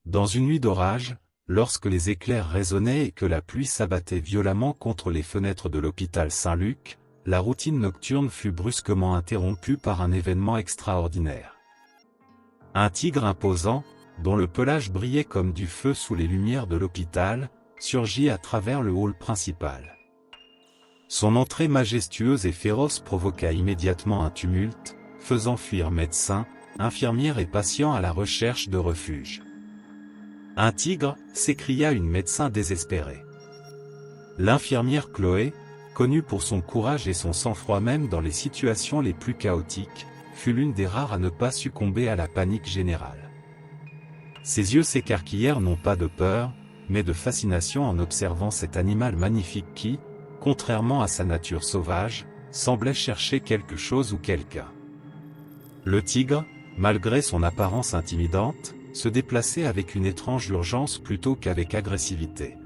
Dans une nuit d'orage, lorsque les éclairs résonnaient et que la pluie s'abattait violemment contre les fenêtres de l'hôpital Saint-Luc, la routine nocturne fut brusquement interrompue par un événement extraordinaire. Un tigre imposant, dont le pelage brillait comme du feu sous les lumières de l'hôpital, surgit à travers le hall principal. Son entrée majestueuse et féroce provoqua immédiatement un tumulte, faisant fuir médecins, infirmières et patients à la recherche de refuge. « Un tigre !» s'écria une médecin désespérée. L'infirmière Chloé, connue pour son courage et son sang-froid même dans les situations les plus chaotiques, fut l'une des rares à ne pas succomber à la panique générale. Ses yeux s'écarquillèrent non pas de peur, mais de fascination en observant cet animal magnifique qui, contrairement à sa nature sauvage, semblait chercher quelque chose ou quelqu'un. Le tigre, malgré son apparence intimidante, se déplaçait avec une étrange urgence plutôt qu'avec agressivité.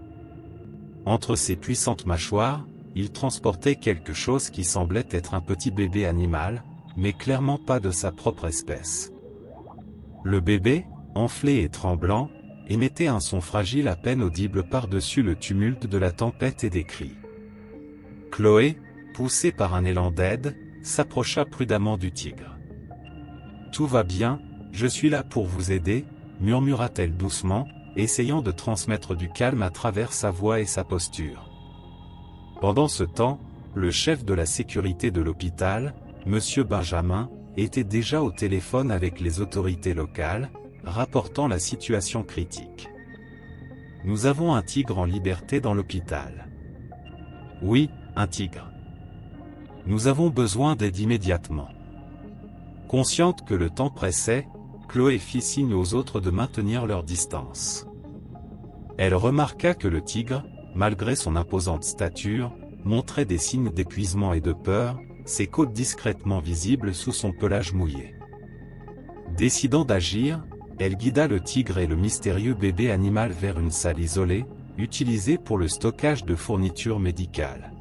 Entre ses puissantes mâchoires, il transportait quelque chose qui semblait être un petit bébé animal, mais clairement pas de sa propre espèce. Le bébé, enflé et tremblant, émettait un son fragile à peine audible par-dessus le tumulte de la tempête et des cris. Chloé, poussée par un élan d'aide, s'approcha prudemment du tigre. « Tout va bien, je suis là pour vous aider », murmura-t-elle doucement, essayant de transmettre du calme à travers sa voix et sa posture. Pendant ce temps, le chef de la sécurité de l'hôpital, Monsieur Benjamin, était déjà au téléphone avec les autorités locales, rapportant la situation critique. « Nous avons un tigre en liberté dans l'hôpital. »« Oui, un tigre. Nous avons besoin d'aide immédiatement. » Consciente que le temps pressait, Chloé fit signe aux autres de maintenir leur distance. Elle remarqua que le tigre, malgré son imposante stature, montrait des signes d'épuisement et de peur, ses côtes discrètement visibles sous son pelage mouillé. Décidant d'agir, elle guida le tigre et le mystérieux bébé animal vers une salle isolée, utilisée pour le stockage de fournitures médicales.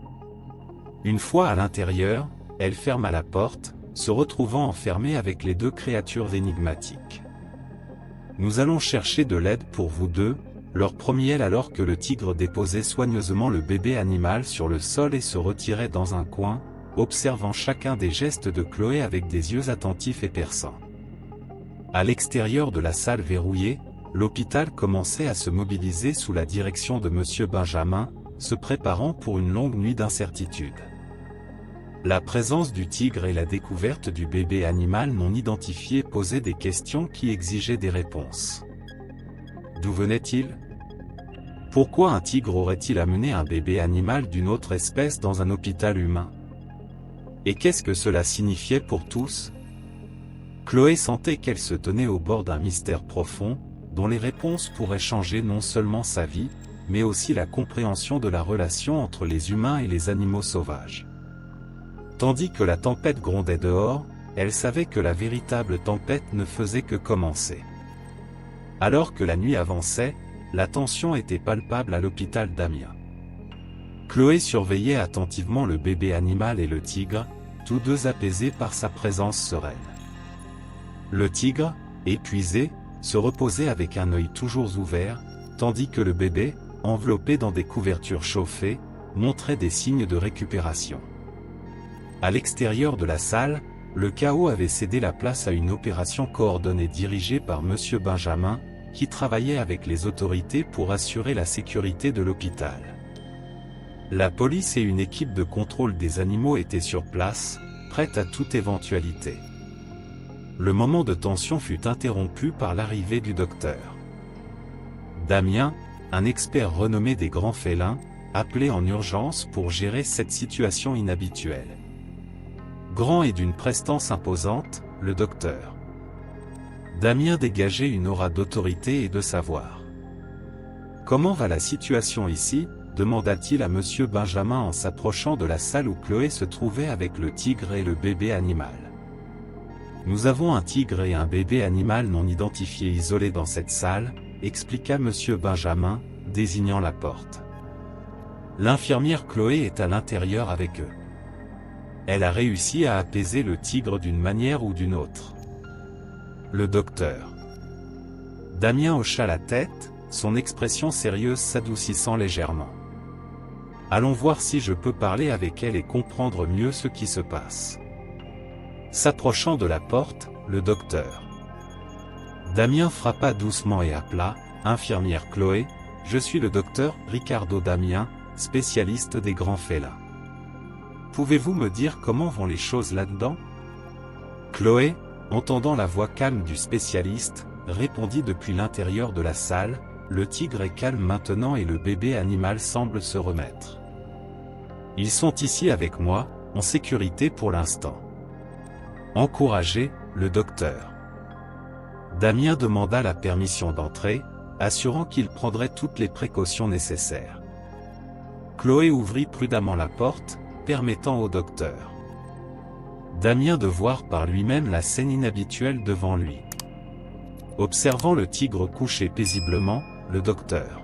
Une fois à l'intérieur, elle ferma la porte, se retrouvant enfermée avec les deux créatures énigmatiques. « Nous allons chercher de l'aide pour vous deux », leur promit-elle alors que le tigre déposait soigneusement le bébé animal sur le sol et se retirait dans un coin, observant chacun des gestes de Chloé avec des yeux attentifs et perçants. À l'extérieur de la salle verrouillée, l'hôpital commençait à se mobiliser sous la direction de Monsieur Benjamin, se préparant pour une longue nuit d'incertitude. La présence du tigre et la découverte du bébé animal non identifié posaient des questions qui exigeaient des réponses. D'où venait-il? Pourquoi un tigre aurait-il amené un bébé animal d'une autre espèce dans un hôpital humain? Et qu'est-ce que cela signifiait pour tous? Chloé sentait qu'elle se tenait au bord d'un mystère profond, dont les réponses pourraient changer non seulement sa vie, mais aussi la compréhension de la relation entre les humains et les animaux sauvages. Tandis que la tempête grondait dehors, elle savait que la véritable tempête ne faisait que commencer. Alors que la nuit avançait, la tension était palpable à l'hôpital d'Amiens. Chloé surveillait attentivement le bébé animal et le tigre, tous deux apaisés par sa présence sereine. Le tigre, épuisé, se reposait avec un œil toujours ouvert, tandis que le bébé, enveloppé dans des couvertures chauffées, montrait des signes de récupération. À l'extérieur de la salle, le chaos avait cédé la place à une opération coordonnée dirigée par Monsieur Benjamin, qui travaillait avec les autorités pour assurer la sécurité de l'hôpital. La police et une équipe de contrôle des animaux étaient sur place, prêtes à toute éventualité. Le moment de tension fut interrompu par l'arrivée du docteur Damien, un expert renommé des grands félins, appelé en urgence pour gérer cette situation inhabituelle. Grand et d'une prestance imposante, le docteur Damien dégageait une aura d'autorité et de savoir. « Comment va la situation ici ?» demanda-t-il à Monsieur Benjamin en s'approchant de la salle où Chloé se trouvait avec le tigre et le bébé animal. « Nous avons un tigre et un bébé animal non identifié isolés dans cette salle, » expliqua Monsieur Benjamin, désignant la porte. L'infirmière Chloé est à l'intérieur avec eux. Elle a réussi à apaiser le tigre d'une manière ou d'une autre. Le docteur Damien hocha la tête, son expression sérieuse s'adoucissant légèrement. Allons voir si je peux parler avec elle et comprendre mieux ce qui se passe. S'approchant de la porte, le docteur Damien frappa doucement et appela, infirmière Chloé, je suis le docteur Ricardo Damien, spécialiste des grands félins. Pouvez-vous me dire comment vont les choses là-dedans? Chloé, entendant la voix calme du spécialiste, répondit depuis l'intérieur de la salle, le tigre est calme maintenant et le bébé animal semble se remettre. Ils sont ici avec moi, en sécurité pour l'instant. Encouragé, le docteur Damien demanda la permission d'entrer, assurant qu'il prendrait toutes les précautions nécessaires. Chloé ouvrit prudemment la porte, permettant au docteur Damien de voir par lui-même la scène inhabituelle devant lui. Observant le tigre couché paisiblement, le docteur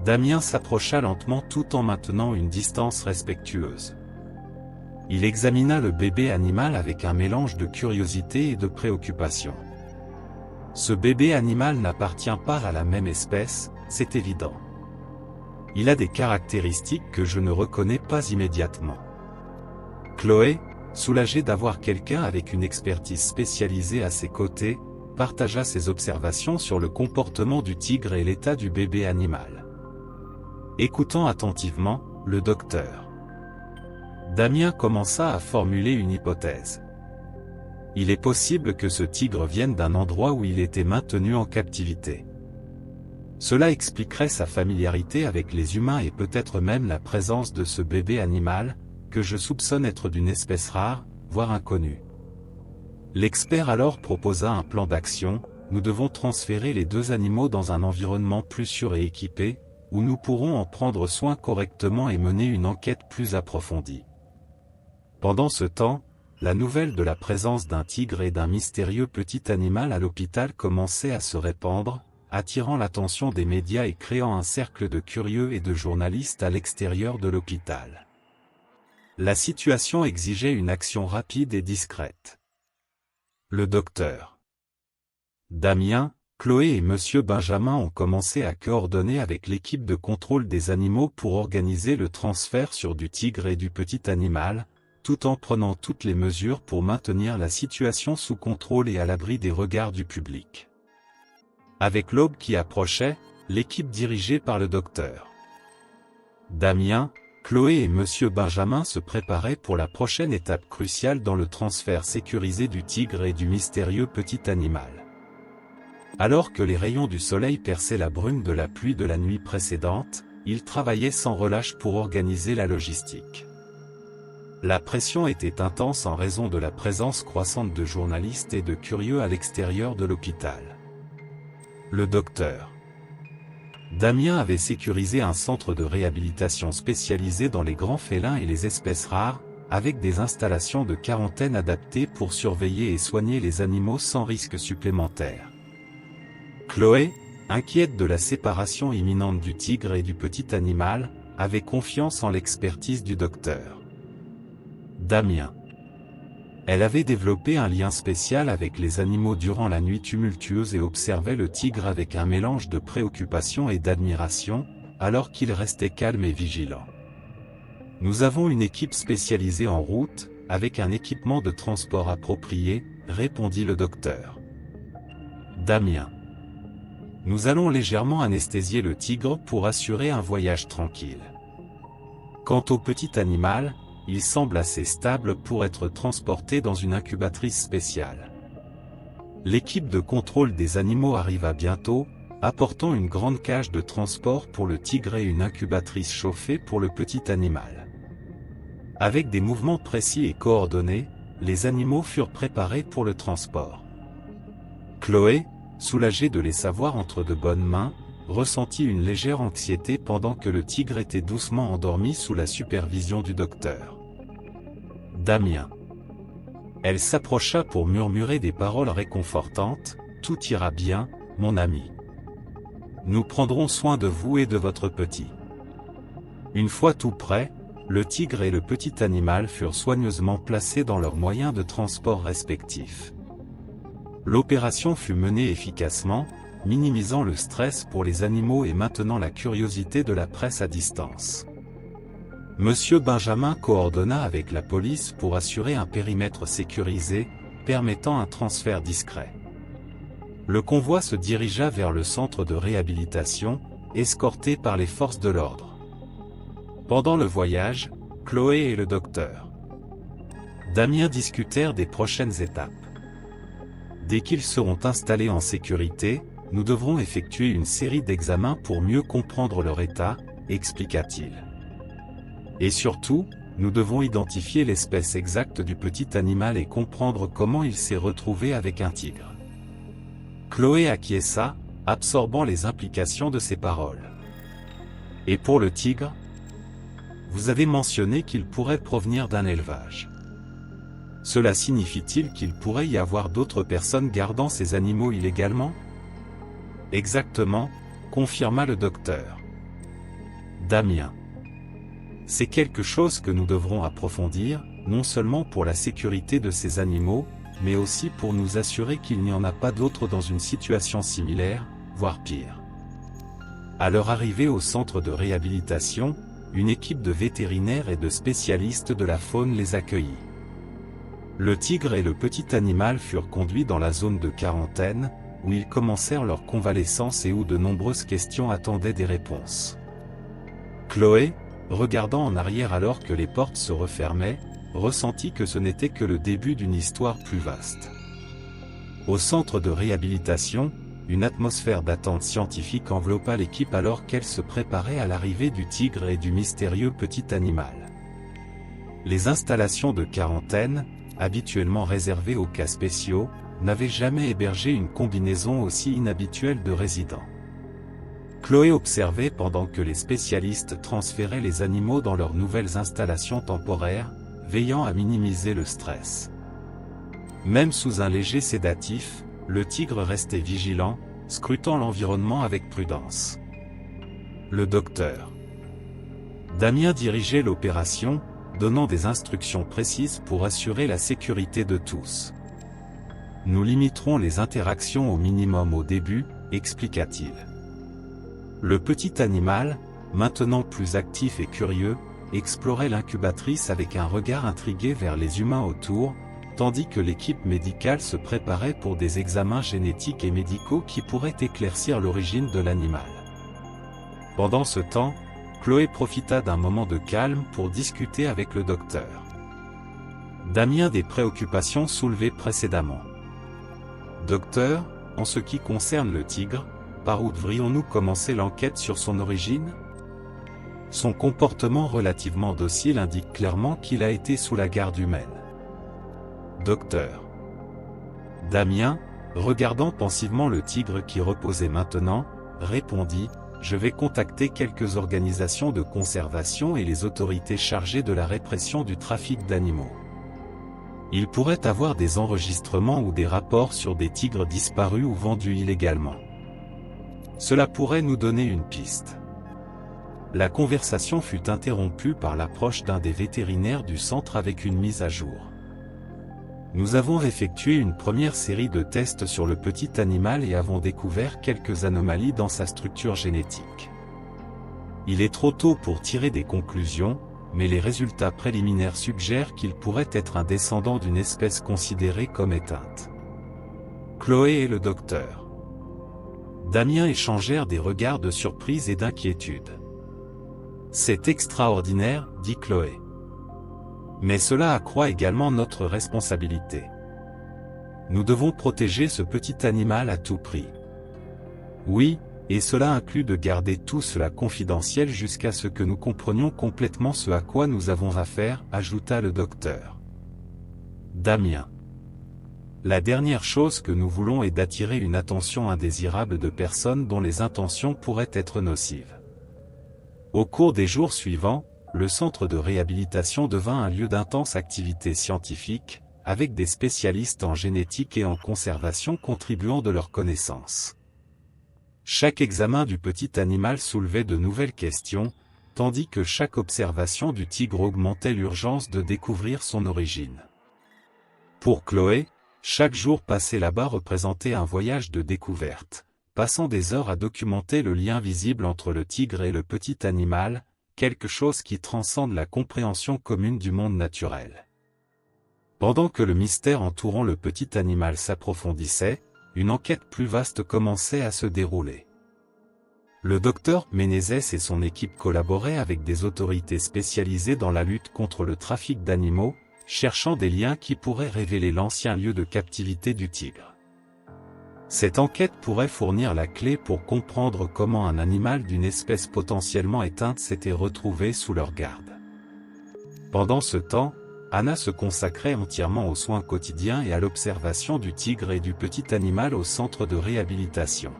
Damien s'approcha lentement tout en maintenant une distance respectueuse. Il examina le bébé animal avec un mélange de curiosité et de préoccupation. Ce bébé animal n'appartient pas à la même espèce, c'est évident. Il a des caractéristiques que je ne reconnais pas immédiatement. Chloé, soulagée d'avoir quelqu'un avec une expertise spécialisée à ses côtés, partagea ses observations sur le comportement du tigre et l'état du bébé animal. Écoutant attentivement, le docteur Damien commença à formuler une hypothèse. Il est possible que ce tigre vienne d'un endroit où il était maintenu en captivité. Cela expliquerait sa familiarité avec les humains et peut-être même la présence de ce bébé animal, que je soupçonne être d'une espèce rare, voire inconnue. L'expert alors proposa un plan d'action, nous devons transférer les deux animaux dans un environnement plus sûr et équipé, où nous pourrons en prendre soin correctement et mener une enquête plus approfondie. Pendant ce temps, la nouvelle de la présence d'un tigre et d'un mystérieux petit animal à l'hôpital commençait à se répandre, attirant l'attention des médias et créant un cercle de curieux et de journalistes à l'extérieur de l'hôpital. La situation exigeait une action rapide et discrète. Le docteur Damien, Chloé et Monsieur Benjamin ont commencé à coordonner avec l'équipe de contrôle des animaux pour organiser le transfert sur du tigre et du petit animal, tout en prenant toutes les mesures pour maintenir la situation sous contrôle et à l'abri des regards du public. Avec l'aube qui approchait, l'équipe dirigée par le docteur Damien, Chloé et Monsieur Benjamin se préparaient pour la prochaine étape cruciale dans le transfert sécurisé du tigre et du mystérieux petit animal. Alors que les rayons du soleil perçaient la brume de la pluie de la nuit précédente, ils travaillaient sans relâche pour organiser la logistique. La pression était intense en raison de la présence croissante de journalistes et de curieux à l'extérieur de l'hôpital. Le docteur Damien avait sécurisé un centre de réhabilitation spécialisé dans les grands félins et les espèces rares, avec des installations de quarantaine adaptées pour surveiller et soigner les animaux sans risque supplémentaire. Chloé, inquiète de la séparation imminente du tigre et du petit animal, avait confiance en l'expertise du docteur Damien. Elle avait développé un lien spécial avec les animaux durant la nuit tumultueuse et observait le tigre avec un mélange de préoccupation et d'admiration, alors qu'il restait calme et vigilant. Nous avons une équipe spécialisée en route, avec un équipement de transport approprié, répondit le docteur Damien. Nous allons légèrement anesthésier le tigre pour assurer un voyage tranquille. Quant au petit animal, il semble assez stable pour être transporté dans une incubatrice spéciale. L'équipe de contrôle des animaux arriva bientôt, apportant une grande cage de transport pour le tigre et une incubatrice chauffée pour le petit animal. Avec des mouvements précis et coordonnés, les animaux furent préparés pour le transport. Chloé, soulagée de les savoir entre de bonnes mains, ressentit une légère anxiété pendant que le tigre était doucement endormi sous la supervision du docteur Damien. Elle s'approcha pour murmurer des paroles réconfortantes, « Tout ira bien, mon ami. Nous prendrons soin de vous et de votre petit. » Une fois tout prêt, le tigre et le petit animal furent soigneusement placés dans leurs moyens de transport respectifs. L'opération fut menée efficacement, minimisant le stress pour les animaux et maintenant la curiosité de la presse à distance. Monsieur Benjamin coordonna avec la police pour assurer un périmètre sécurisé, permettant un transfert discret. Le convoi se dirigea vers le centre de réhabilitation, escorté par les forces de l'ordre. Pendant le voyage, Chloé et le docteur Damien discutèrent des prochaines étapes. Dès qu'ils seront installés en sécurité, nous devrons effectuer une série d'examens pour mieux comprendre leur état, expliqua-t-il. Et surtout, nous devons identifier l'espèce exacte du petit animal et comprendre comment il s'est retrouvé avec un tigre. Chloé acquiesça, absorbant les implications de ses paroles. Et pour le tigre ? Vous avez mentionné qu'il pourrait provenir d'un élevage. Cela signifie-t-il qu'il pourrait y avoir d'autres personnes gardant ces animaux illégalement ? Exactement, confirma le docteur Damien. C'est quelque chose que nous devrons approfondir, non seulement pour la sécurité de ces animaux, mais aussi pour nous assurer qu'il n'y en a pas d'autres dans une situation similaire, voire pire. À leur arrivée au centre de réhabilitation, une équipe de vétérinaires et de spécialistes de la faune les accueillit. Le tigre et le petit animal furent conduits dans la zone de quarantaine, où ils commencèrent leur convalescence et où de nombreuses questions attendaient des réponses. Chloé, regardant en arrière alors que les portes se refermaient, ressentit que ce n'était que le début d'une histoire plus vaste. Au centre de réhabilitation, une atmosphère d'attente scientifique enveloppa l'équipe alors qu'elle se préparait à l'arrivée du tigre et du mystérieux petit animal. Les installations de quarantaine, habituellement réservées aux cas spéciaux, n'avaient jamais hébergé une combinaison aussi inhabituelle de résidents. Chloé observait pendant que les spécialistes transféraient les animaux dans leurs nouvelles installations temporaires, veillant à minimiser le stress. Même sous un léger sédatif, le tigre restait vigilant, scrutant l'environnement avec prudence. Le docteur Damien dirigeait l'opération, donnant des instructions précises pour assurer la sécurité de tous. Nous limiterons les interactions au minimum au début, expliqua-t-il. Le petit animal, maintenant plus actif et curieux, explorait l'incubatrice avec un regard intrigué vers les humains autour, tandis que l'équipe médicale se préparait pour des examens génétiques et médicaux qui pourraient éclaircir l'origine de l'animal. Pendant ce temps, Chloé profita d'un moment de calme pour discuter avec le docteur Damien des préoccupations soulevées précédemment. Docteur, en ce qui concerne le tigre, par où devrions-nous commencer l'enquête sur son origine ? Son comportement relativement docile indique clairement qu'il a été sous la garde humaine. Docteur Damien, regardant pensivement le tigre qui reposait maintenant, répondit « Je vais contacter quelques organisations de conservation et les autorités chargées de la répression du trafic d'animaux. Il pourrait avoir des enregistrements ou des rapports sur des tigres disparus ou vendus illégalement. Cela pourrait nous donner une piste. » La conversation fut interrompue par l'approche d'un des vétérinaires du centre avec une mise à jour. Nous avons effectué une première série de tests sur le petit animal et avons découvert quelques anomalies dans sa structure génétique. Il est trop tôt pour tirer des conclusions, mais les résultats préliminaires suggèrent qu'il pourrait être un descendant d'une espèce considérée comme éteinte. Chloé et le docteur Damien échangèrent des regards de surprise et d'inquiétude. « C'est extraordinaire, dit Chloé. Mais cela accroît également notre responsabilité. Nous devons protéger ce petit animal à tout prix. Oui, et cela inclut de garder tout cela confidentiel jusqu'à ce que nous comprenions complètement ce à quoi nous avons affaire, ajouta le docteur Damien. La dernière chose que nous voulons est d'attirer une attention indésirable de personnes dont les intentions pourraient être nocives. Au cours des jours suivants, le centre de réhabilitation devint un lieu d'intense activité scientifique, avec des spécialistes en génétique et en conservation contribuant de leurs connaissances. Chaque examen du petit animal soulevait de nouvelles questions, tandis que chaque observation du tigre augmentait l'urgence de découvrir son origine. Pour Chloé, chaque jour passé là-bas représentait un voyage de découverte, passant des heures à documenter le lien visible entre le tigre et le petit animal, quelque chose qui transcende la compréhension commune du monde naturel. Pendant que le mystère entourant le petit animal s'approfondissait, une enquête plus vaste commençait à se dérouler. Le docteur Menezes et son équipe collaboraient avec des autorités spécialisées dans la lutte contre le trafic d'animaux, cherchant des liens qui pourraient révéler l'ancien lieu de captivité du tigre. Cette enquête pourrait fournir la clé pour comprendre comment un animal d'une espèce potentiellement éteinte s'était retrouvé sous leur garde. Pendant ce temps, Anna se consacrait entièrement aux soins quotidiens et à l'observation du tigre et du petit animal au centre de réhabilitation.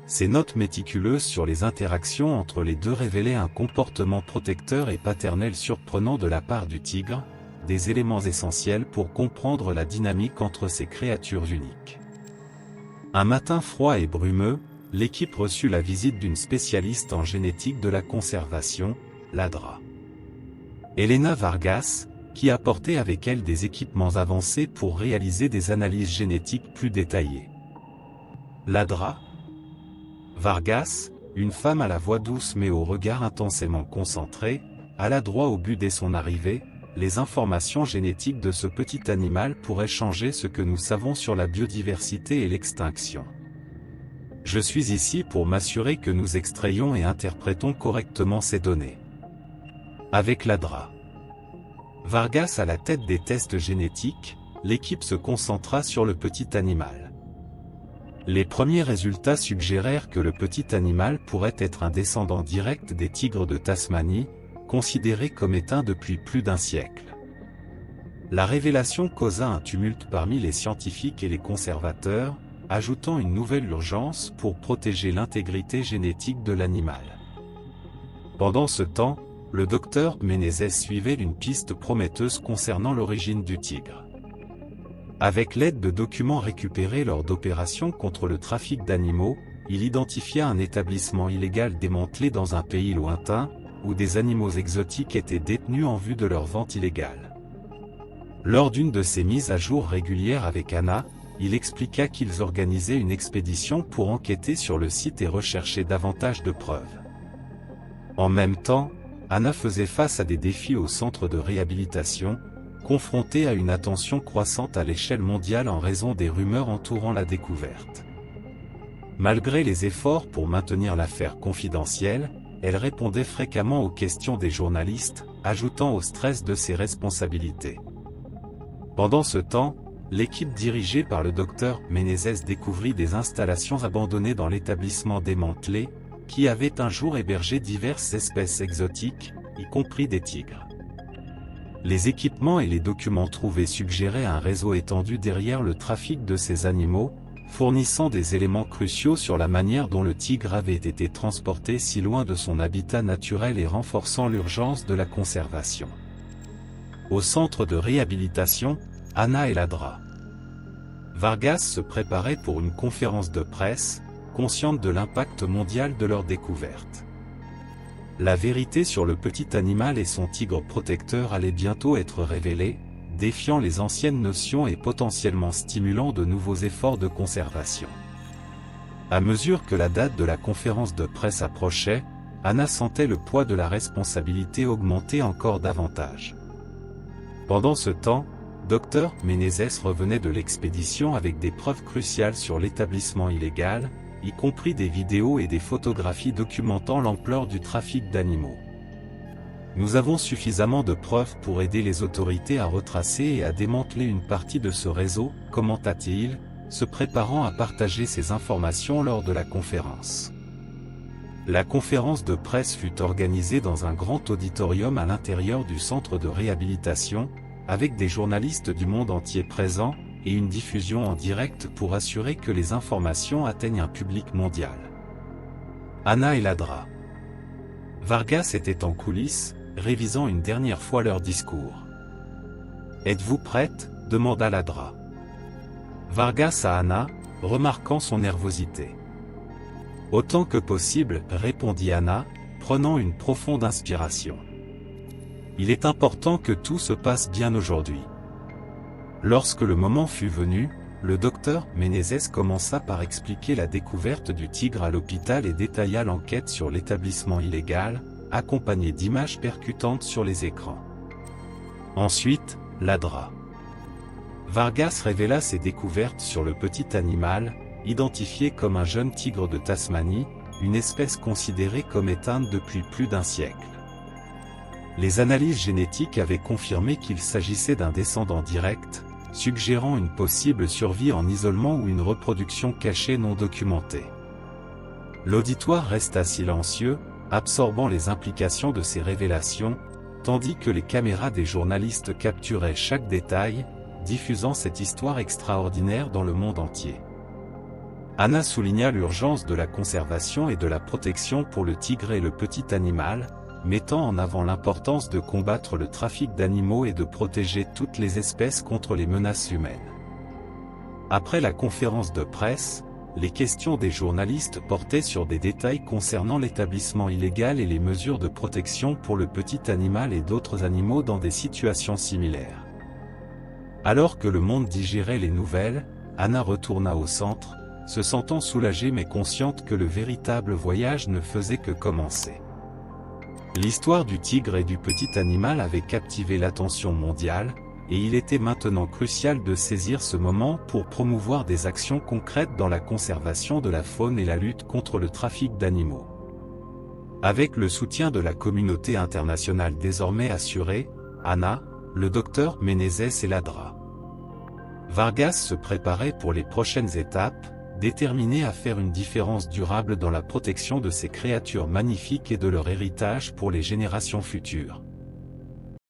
Ses notes méticuleuses sur les interactions entre les deux révélaient un comportement protecteur et paternel surprenant de la part du tigre, des éléments essentiels pour comprendre la dynamique entre ces créatures uniques. Un matin froid et brumeux, l'équipe reçut la visite d'une spécialiste en génétique de la conservation, l'ADRA. Elena Vargas, qui apportait avec elle des équipements avancés pour réaliser des analyses génétiques plus détaillées. L'ADRA. Vargas, une femme à la voix douce mais au regard intensément concentré, alla droit au but dès son arrivée. Les informations génétiques de ce petit animal pourraient changer ce que nous savons sur la biodiversité et l'extinction. Je suis ici pour m'assurer que nous extrayons et interprétons correctement ces données. Avec l'ADRA. Vargas à la tête des tests génétiques, l'équipe se concentra sur le petit animal. Les premiers résultats suggérèrent que le petit animal pourrait être un descendant direct des tigres de Tasmanie, considérés comme éteints depuis plus d'un siècle. La révélation causa un tumulte parmi les scientifiques et les conservateurs, ajoutant une nouvelle urgence pour protéger l'intégrité génétique de l'animal. Pendant ce temps, le docteur Menezes suivait une piste prometteuse concernant l'origine du tigre. Avec l'aide de documents récupérés lors d'opérations contre le trafic d'animaux, il identifia un établissement illégal démantelé dans un pays lointain, où des animaux exotiques étaient détenus en vue de leur vente illégale. Lors d'une de ces mises à jour régulières avec Anna, il expliqua qu'ils organisaient une expédition pour enquêter sur le site et rechercher davantage de preuves. En même temps, Anna faisait face à des défis au centre de réhabilitation, confrontée à une attention croissante à l'échelle mondiale en raison des rumeurs entourant la découverte. Malgré les efforts pour maintenir l'affaire confidentielle, elle répondait fréquemment aux questions des journalistes, ajoutant au stress de ses responsabilités. Pendant ce temps, l'équipe dirigée par le docteur Menezes découvrit des installations abandonnées dans l'établissement démantelé, qui avait un jour hébergé diverses espèces exotiques, y compris des tigres. Les équipements et les documents trouvés suggéraient un réseau étendu derrière le trafic de ces animaux, fournissant des éléments cruciaux sur la manière dont le tigre avait été transporté si loin de son habitat naturel et renforçant l'urgence de la conservation. Au centre de réhabilitation, Anna et l'ADRA. Vargas se préparait pour une conférence de presse, consciente de l'impact mondial de leur découverte. La vérité sur le petit animal et son tigre protecteur allait bientôt être révélée, défiant les anciennes notions et potentiellement stimulant de nouveaux efforts de conservation. À mesure que la date de la conférence de presse approchait, Anna sentait le poids de la responsabilité augmenter encore davantage. Pendant ce temps, Dr Menezes revenait de l'expédition avec des preuves cruciales sur l'établissement illégal, y compris des vidéos et des photographies documentant l'ampleur du trafic d'animaux. Nous avons suffisamment de preuves pour aider les autorités à retracer et à démanteler une partie de ce réseau, commenta-t-il, se préparant à partager ces informations lors de la conférence. La conférence de presse fut organisée dans un grand auditorium à l'intérieur du centre de réhabilitation, avec des journalistes du monde entier présents, et une diffusion en direct pour assurer que les informations atteignent un public mondial. Anna et l'ADRA. Vargas était en coulisses, révisant une dernière fois leur discours. « Êtes-vous prête ?» demanda l'ADRA. Vargas à Anna, remarquant son nervosité. « Autant que possible, » répondit Anna, prenant une profonde inspiration. « Il est important que tout se passe bien aujourd'hui. » Lorsque le moment fut venu, le docteur Menezes commença par expliquer la découverte du tigre à l'hôpital et détailla l'enquête sur l'établissement illégal, accompagnée d'images percutantes sur les écrans. Ensuite, l'ADRA. Vargas révéla ses découvertes sur le petit animal, identifié comme un jeune tigre de Tasmanie, une espèce considérée comme éteinte depuis plus d'un siècle. Les analyses génétiques avaient confirmé qu'il s'agissait d'un descendant direct, suggérant une possible survie en isolement ou une reproduction cachée non documentée. L'auditoire resta silencieux, absorbant les implications de ces révélations, tandis que les caméras des journalistes capturaient chaque détail, diffusant cette histoire extraordinaire dans le monde entier. Anna souligna l'urgence de la conservation et de la protection pour le tigre et le petit animal, mettant en avant l'importance de combattre le trafic d'animaux et de protéger toutes les espèces contre les menaces humaines. Après la conférence de presse, les questions des journalistes portaient sur des détails concernant l'établissement illégal et les mesures de protection pour le petit animal et d'autres animaux dans des situations similaires. Alors que le monde digérait les nouvelles, Anna retourna au centre, se sentant soulagée mais consciente que le véritable voyage ne faisait que commencer. L'histoire du tigre et du petit animal avait captivé l'attention mondiale, et il était maintenant crucial de saisir ce moment pour promouvoir des actions concrètes dans la conservation de la faune et la lutte contre le trafic d'animaux. Avec le soutien de la communauté internationale désormais assurée, Anna, le docteur Menezes et l'ADRA. Vargas se préparait pour les prochaines étapes, déterminé à faire une différence durable dans la protection de ces créatures magnifiques et de leur héritage pour les générations futures.